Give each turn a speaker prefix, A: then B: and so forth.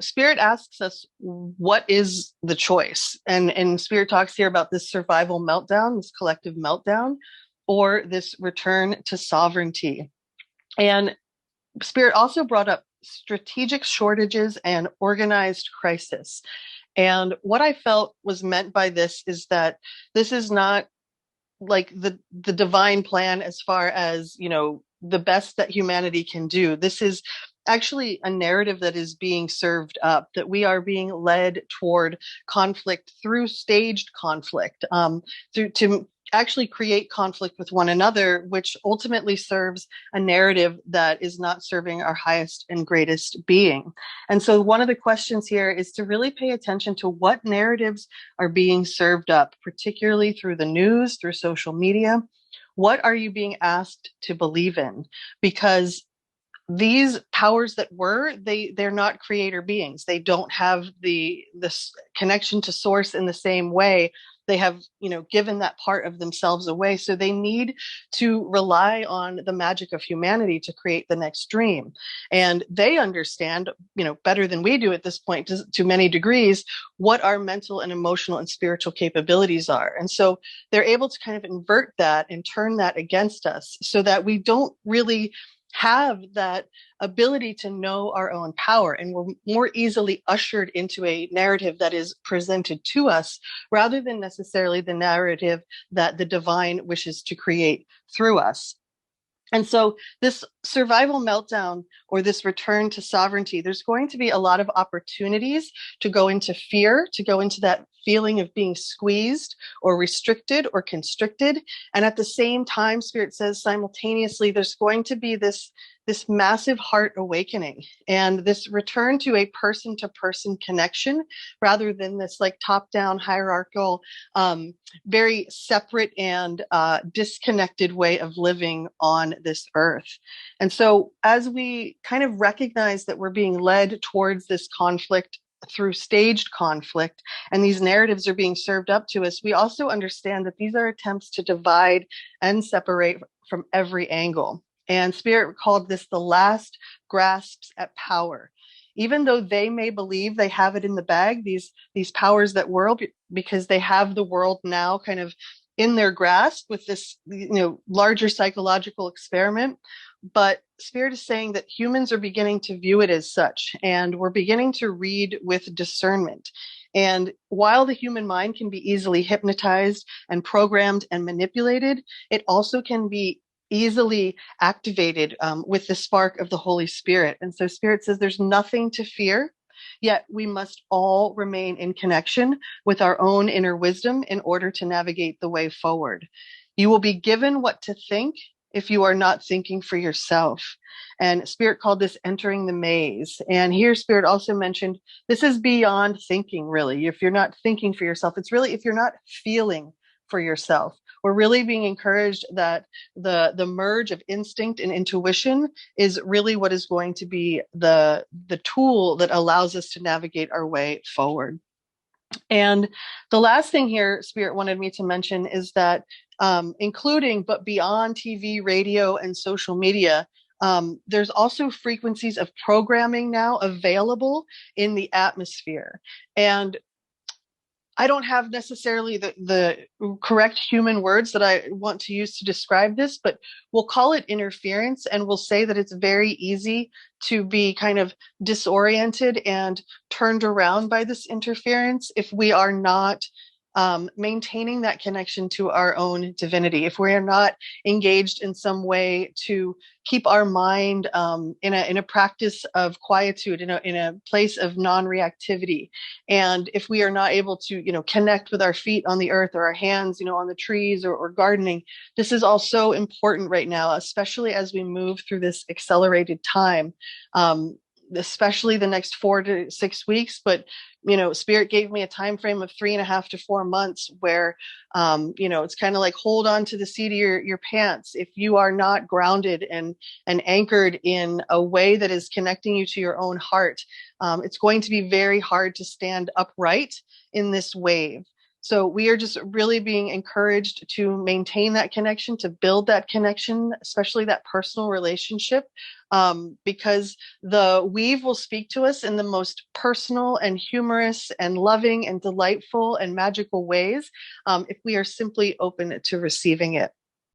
A: Spirit asks us, what is the choice? And Spirit talks here about this survival meltdown, this collective meltdown, or this return to sovereignty. And Spirit also brought up strategic shortages and organized crisis. And what I felt was meant by this is that this is not like the divine plan as far as, the best that humanity can do. This is actually a narrative that is being served up, that we are being led toward conflict through staged conflict, through to actually create conflict with one another, which ultimately serves a narrative that is not serving our highest and greatest being. And so one of the questions here is to really pay attention to what narratives are being served up, particularly through the news, through social media. What are you being asked to believe in? Because these powers that they're not creator beings. They don't have this connection to source in the same way. They have, given that part of themselves away. So they need to rely on the magic of humanity to create the next dream. And they understand, better than we do at this point, to many degrees, what our mental and emotional and spiritual capabilities are. And so they're able to kind of invert that and turn that against us so that we don't really have that ability to know our own power, and we're more easily ushered into a narrative that is presented to us rather than necessarily the narrative that the divine wishes to create through us. And so this survival meltdown, or this return to sovereignty, there's going to be a lot of opportunities to go into fear, to go into that feeling of being squeezed or restricted or constricted. And at the same time, Spirit says simultaneously, there's going to be this massive heart awakening and this return to a person to person connection rather than this like top down hierarchical, very separate and disconnected way of living on this earth. And so as we kind of recognize that we're being led towards this conflict through staged conflict, and these narratives are being served up to us, we also understand that these are attempts to divide and separate from every angle. And Spirit called this the last grasps at power. Even though they may believe they have it in the bag, these powers that world, because they have the world now kind of in their grasp with this, larger psychological experiment. But Spirit is saying that humans are beginning to view it as such, and we're beginning to read with discernment. And while the human mind can be easily hypnotized and programmed and manipulated, it also can be easily activated with the spark of the Holy Spirit. And so Spirit says there's nothing to fear, yet we must all remain in connection with our own inner wisdom in order to navigate the way forward. You will be given what to think if you are not thinking for yourself. And Spirit called this entering the maze. And here Spirit also mentioned this is beyond thinking, really. If you're not thinking for yourself, it's really if you're not feeling for yourself. We're really being encouraged that the merge of instinct and intuition is really what is going to be the tool that allows us to navigate our way forward. And the last thing here Spirit wanted me to mention is that including but beyond TV, radio, and social media, there's also frequencies of programming now available in the atmosphere. And I don't have necessarily the correct human words that I want to use to describe this, but we'll call it interference, and we'll say that it's very easy to be kind of disoriented and turned around by this interference if we are not maintaining that connection to our own divinity, if we are not engaged in some way to keep our mind in a practice of quietude, in a place of non-reactivity, and if we are not able to connect with our feet on the earth or our hands on the trees or gardening. This is all so important right now, especially as we move through this accelerated time. Especially the next 4 to 6 weeks, but Spirit gave me a time frame of 3.5 to 4 months where it's kind of like hold on to the seat of your pants. If you are not grounded and anchored in a way that is connecting you to your own heart, it's going to be very hard to stand upright in this wave. So we are just really being encouraged to maintain that connection, to build that connection, especially that personal relationship, because the weave will speak to us in the most personal and humorous and loving and delightful and magical ways, if we are simply open to receiving it.